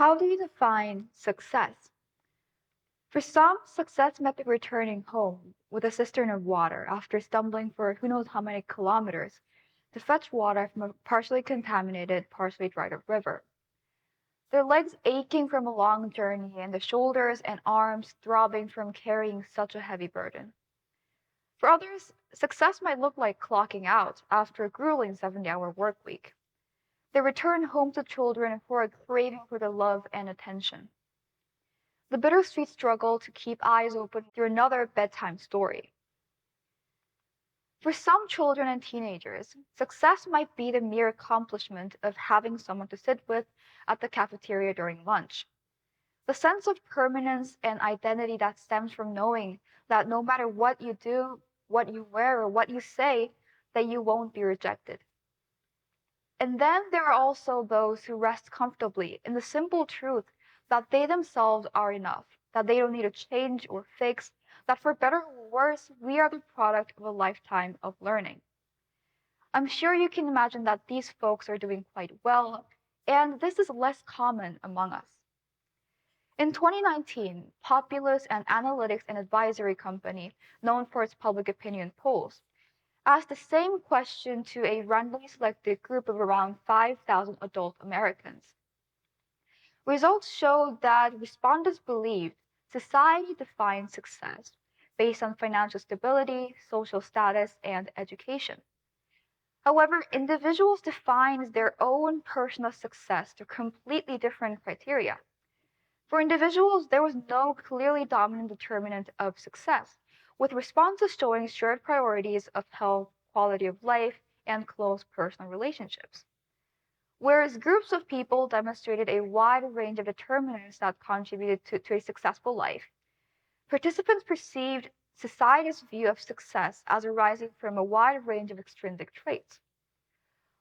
How do you define success? For some, success might be returning home with a cistern of water after stumbling for who knows how many kilometers to fetch water from a partially contaminated, partially dried up river. Their legs aching from a long journey and the shoulders and arms throbbing from carrying such a heavy burden. For others, success might look like clocking out after a grueling 70-hour work week. They return home to children who are craving for the love and attention. The bittersweet struggle to keep eyes open through another bedtime story. For some children and teenagers, success might be the mere accomplishment of having someone to sit with at the cafeteria during lunch. The sense of permanence and identity that stems from knowing that no matter what you do, what you wear, or what you say, that you won't be rejected. And then there are also those who rest comfortably in the simple truth that they themselves are enough, that they don't need to change or fix, that for better or worse, we are the product of a lifetime of learning. I'm sure you can imagine that these folks are doing quite well, and this is less common among us. In 2019, Populous, an analytics and advisory company known for its public opinion polls, asked the same question to a randomly selected group of around 5,000 adult Americans. Results showed that respondents believed society defines success based on financial stability, social status, and education. However, individuals define their own personal success through completely different criteria. For individuals, there was no clearly dominant determinant of success, with responses showing shared priorities of health, quality of life, and close personal relationships. Whereas groups of people demonstrated a wide range of determinants that contributed to a successful life, participants perceived society's view of success as arising from a wide range of extrinsic traits.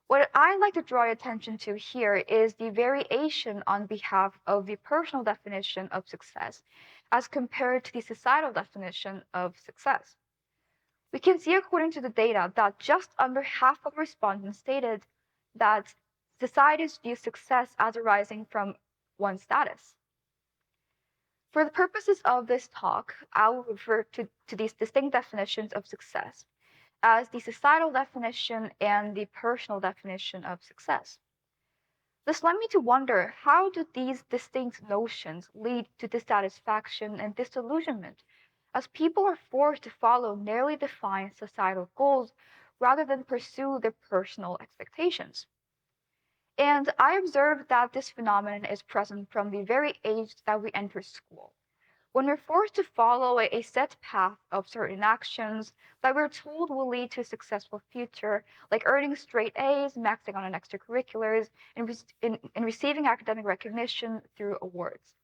What I'd like to draw your attention to here is the variation on behalf of the personal definition of success as compared to the societal definition of success. We can see, according to the data, that just under half of respondents stated that societies view success as arising from one's status. For the purposes of this talk, I will refer to these distinct definitions of success as the societal definition and the personal definition of success. This led me to wonder, how do these distinct notions lead to dissatisfaction and disillusionment as people are forced to follow narrowly defined societal goals rather than pursue their personal expectations? And I observed that this phenomenon is present from the very age that we enter school, when we're forced to follow a set path of certain actions that we're told will lead to a successful future, like earning straight A's, maxing on extracurriculars, and receiving academic recognition through awards.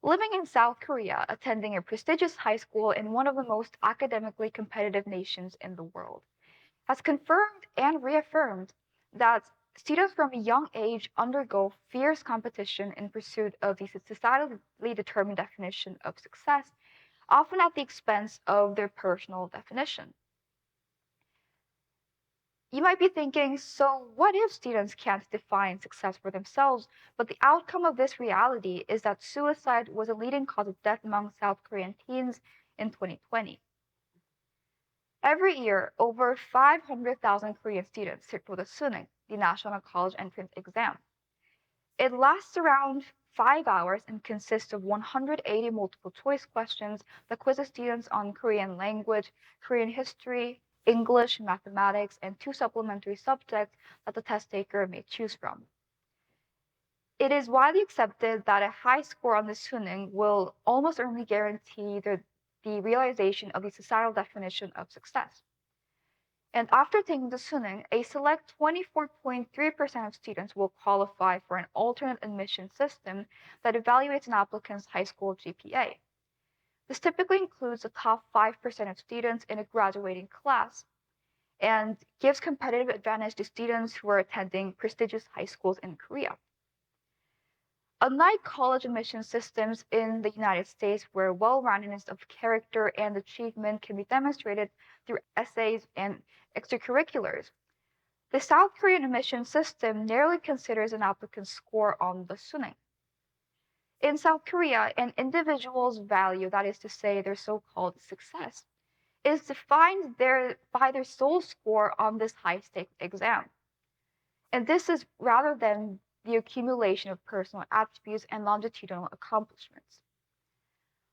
Living in South Korea, attending a prestigious high school in one of the most academically competitive nations in the world, has confirmed and reaffirmed that students from a young age undergo fierce competition in pursuit of the societally determined definition of success, often at the expense of their personal definition. You might be thinking, so what if students can't define success for themselves, but the outcome of this reality is that suicide was a leading cause of death among South Korean teens in 2020? Every year, over 500,000 Korean students sit for the Seung, the National College Entrance Exam. It lasts around 5 hours and consists of 180 multiple choice questions that quizzes students on Korean language, Korean history, English, mathematics, and 2 supplementary subjects that the test taker may choose from. It is widely accepted that a high score on the Seung will almost certainly guarantee the realization of the societal definition of success. And after taking the Seung, a select 24.3% of students will qualify for an alternate admission system that evaluates an applicant's high school GPA. This typically includes the top 5% of students in a graduating class and gives competitive advantage to students who are attending prestigious high schools in Korea. Unlike college admission systems in the United States, where well-roundedness of character and achievement can be demonstrated through essays and extracurriculars, the South Korean admission system narrowly considers an applicant's score on the Seung. In South Korea, an individual's value, that is to say, their so called success, is defined by their sole score on this high stakes exam. And this is rather than the accumulation of personal attributes and longitudinal accomplishments.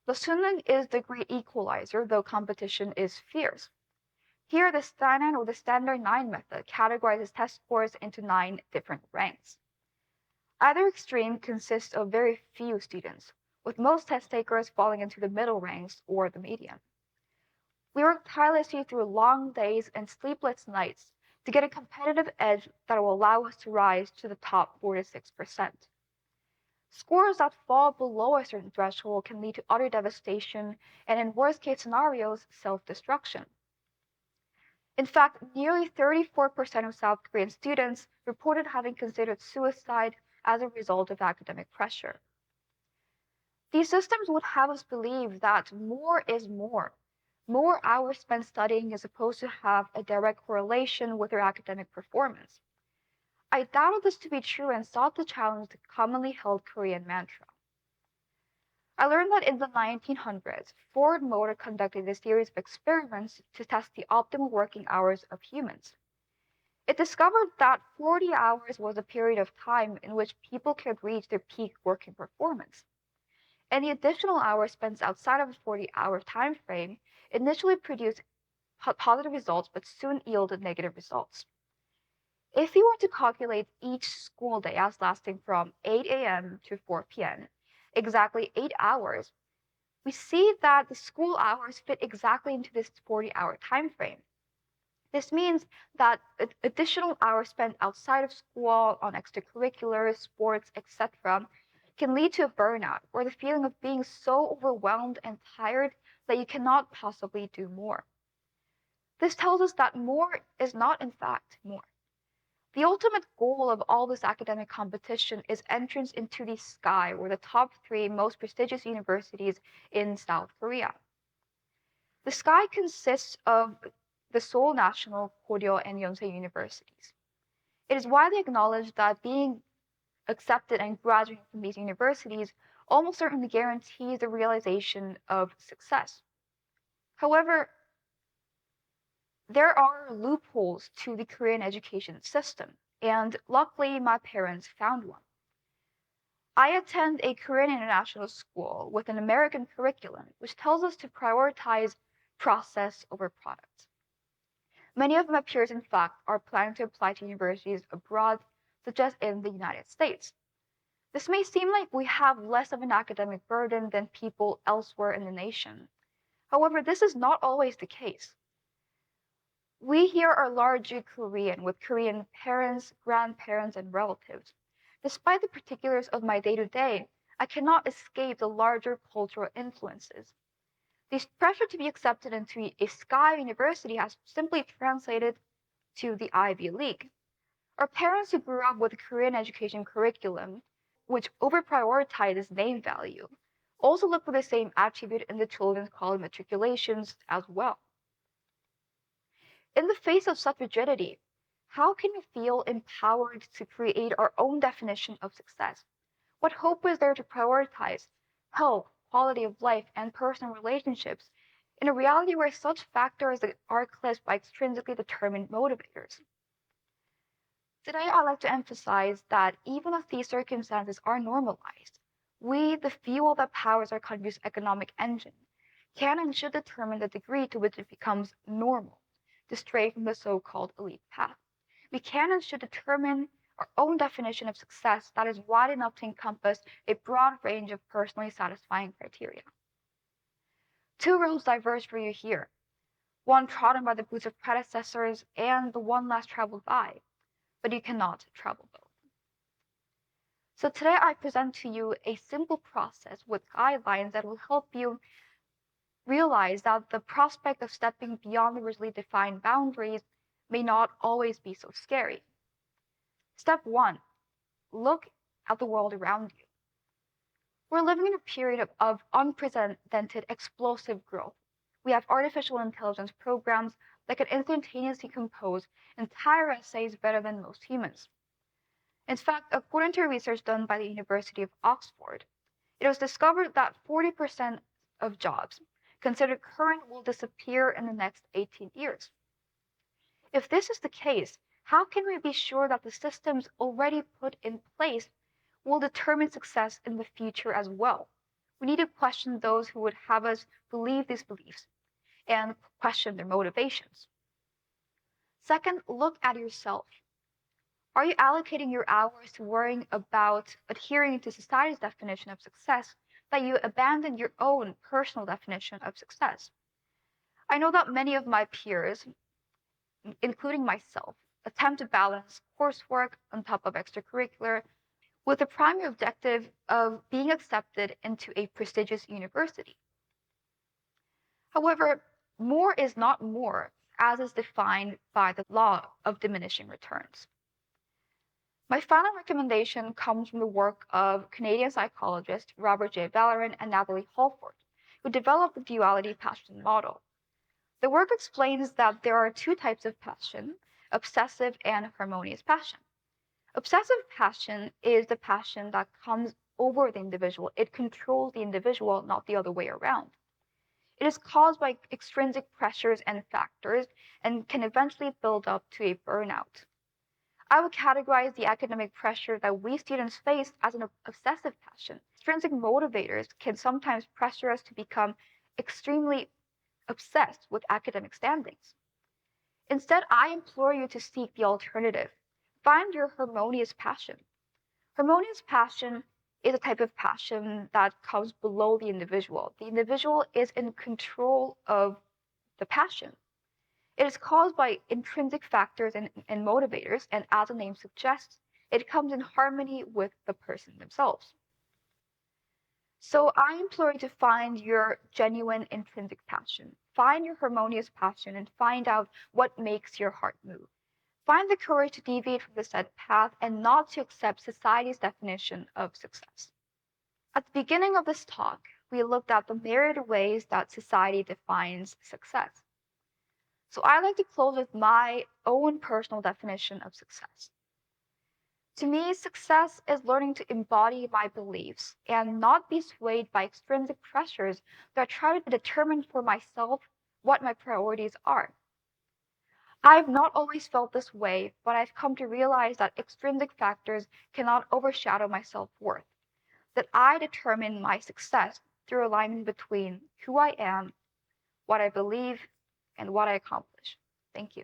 The Suning is the great equalizer, though competition is fierce. Here, the Steinan or the Standard 9 method categorizes test scores into 9 different ranks. Either extreme consists of very few students, with most test takers falling into the middle ranks or the median. We work tirelessly through long days and sleepless nights to get a competitive edge that will allow us to rise to the top 4 to 6%. Scores that fall below a certain threshold can lead to utter devastation and, in worst case scenarios, self-destruction. In fact, nearly 34% of South Korean students reported having considered suicide as a result of academic pressure. These systems would have us believe that more is more. More hours spent studying is supposed to have a direct correlation with your academic performance. I doubted this to be true and sought to challenge the commonly held Korean mantra. I learned that in the 1900s, Ford Motor conducted a series of experiments to test the optimal working hours of humans. It discovered that 40 hours was a period of time in which people could reach their peak working performance. Any additional hours spent outside of the 40-hour time frame initially produced positive results but soon yielded negative results. If you were to calculate each school day as lasting from 8 a.m. to 4 p.m., exactly 8 hours, we see that the school hours fit exactly into this 40-hour time frame. This means that additional hours spent outside of school on extracurriculars, sports, etc., can lead to a burnout or the feeling of being so overwhelmed and tired that you cannot possibly do more. This tells us that more is not, in fact, more. The ultimate goal of all this academic competition is entrance into the sky or the top 3 most prestigious universities in South Korea. The sky consists of the Seoul National, Koryo, and Yonsei universities. It is widely acknowledged that being accepted and graduating from these universities almost certainly guarantees the realization of success. However, there are loopholes to the Korean education system, and luckily my parents found one. I attend a Korean international school with an American curriculum, which tells us to prioritize process over product. Many of my peers, in fact, are planning to apply to universities abroad, such as in the United States. This may seem like we have less of an academic burden than people elsewhere in the nation. However, this is not always the case. We here are largely Korean, with Korean parents, grandparents, and relatives. Despite the particulars of my day-to-day, I cannot escape the larger cultural influences. The pressure to be accepted into a Sky University has simply translated to the Ivy League. Our parents who grew up with the Korean education curriculum, which over-prioritizes name value, also look for the same attribute in the children's college matriculations as well. In the face of such rigidity, how can we feel empowered to create our own definition of success? What hope is there to prioritize health, quality of life, and personal relationships in a reality where such factors are eclipsed by extrinsically determined motivators? Today, I'd like to emphasize that even if these circumstances are normalized, we, the fuel that powers our country's economic engine, can and should determine the degree to which it becomes normal to stray from the so-called elite path. We can and should determine our own definition of success that is wide enough to encompass a broad range of personally satisfying criteria. 2 roads diverge for you here, one trodden by the boots of predecessors and the one less traveled by, but you cannot travel both. So today I present to you a simple process with guidelines that will help you realize that the prospect of stepping beyond the rigidly defined boundaries may not always be so scary. Step 1, look at the world around you. We're living in a period of unprecedented explosive growth. We have artificial intelligence programs that can instantaneously compose entire essays better than most humans. In fact, according to research done by the University of Oxford, It was discovered that 40% of jobs considered current will disappear in the next 18 years. If this is the case, how can we be sure that the systems already put in place will determine success in the future as well? We need to question those who would have us believe these beliefs and question their motivations. Second, look at yourself. Are you allocating your hours to worrying about adhering to society's definition of success that you abandon your own personal definition of success? I know that many of my peers, including myself, attempt to balance coursework on top of extracurricular with the primary objective of being accepted into a prestigious university. However, more is not more, as is defined by the law of diminishing returns. My final recommendation comes from the work of Canadian psychologists Robert J. Bellarmine and Natalie Holford, who developed the duality passion model. The work explains that there are two types of passion, obsessive and harmonious passion. Obsessive passion is the passion that comes over the individual. It controls the individual, not the other way around. It is caused by extrinsic pressures and factors and can eventually build up to a burnout. I would categorize the academic pressure that we students face as an obsessive passion. Extrinsic motivators can sometimes pressure us to become extremely obsessed with academic standings. Instead, I implore you to seek the alternative. Find your harmonious passion. Harmonious passion is a type of passion that comes below the individual. The individual is in control of the passion. It is caused by intrinsic factors and motivators, and as the name suggests, it comes in harmony with the person themselves. So I implore you to find your genuine intrinsic passion. Find your harmonious passion and find out what makes your heart move. Find the courage to deviate from the set path and not to accept society's definition of success. At the beginning of this talk, we looked at the myriad ways that society defines success. So I like to close with my own personal definition of success. To me, success is learning to embody my beliefs and not be swayed by extrinsic pressures that try to determine for myself what my priorities are. I've not always felt this way, but I've come to realize that extrinsic factors cannot overshadow my self-worth, that I determine my success through alignment between who I am, what I believe, and what I accomplish. Thank you.